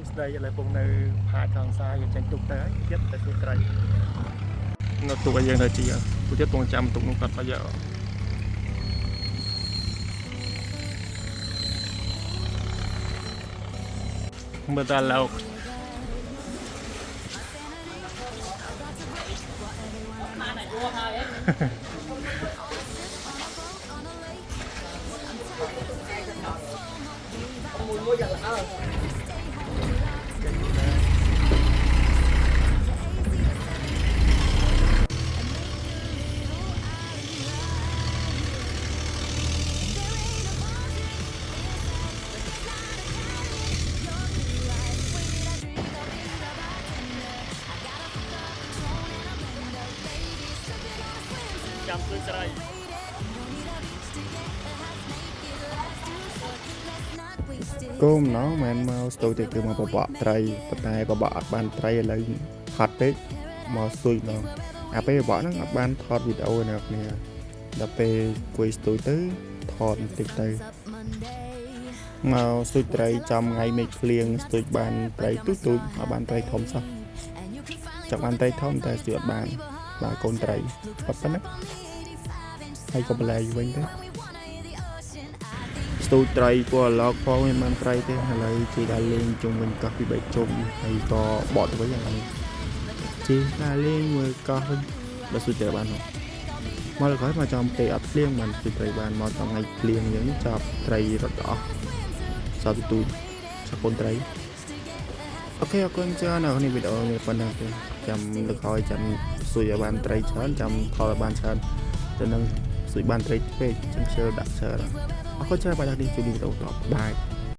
ស្ដីឥឡូវពងនៅផាតខាងซ้ายយើងចេញទុកទៅហើយទៀតតែសួរត្រីនៅទុកឲ្យយើងទៅជីពួកទៀតពងចាំទុកនោះគាត់បើយកមើលតាលោកចាំជួយស្រីគោមណោមិនមកស្ទុយទៅគឺមកបបកត្រីប៉ុន្តែបបកអត់បានត្រីឥឡូវហត់ពេកមកស្ទុយដល់អាពេលបបកហ្នឹងអត់បានថតវីដេអូណាគ្នាដល់ពេលគួយស្ទុយទៅថតបន្តិចទៅមកស្ទុយត្រីចំថ្ងៃមេឃភ្លៀងស្ទុយបានត្រីទូចអត់បានត្រីធំសោះចាប់បានត្រីធំតែស្ទុយអត់បានបាទកូនត្រីប៉ុណ្ណឹងហើយក៏បលែងវិញទៅស្ទូចត្រីពណ៌ឡកផងមិនបានត្រីទេឥឡូវជីដើរលេងជុំវិញកោះពី3ជុំហើយក៏បកទៅវិញហ្នឹងជីដើរលេងមើលកោះវិញបើស្ទូចត្រីបានមកលើក្រោយមកចំពេលអត់ភ្លៀងបានស្ទូចត្រីបានមកថ្ងៃភ្លៀងអញ្ចឹងចាប់ត្រីរត់អស់សតទូចចាប់កូនត្រីអូខេអរគុណច្រើននៅក្នុងវីដេអូនេះប៉ុណ្ណឹងទេចាំលើក្រោយចាំស្ទូចឲ្យបានត្រីច្រើនចាំថតឲ្យបានច្រើនទៅនឹងស្ទូចបានត្រីពេកចាំជើដាក់ច្រើនអរគុណច្រើនបាទនេះជួយវីដេអូតបបាយ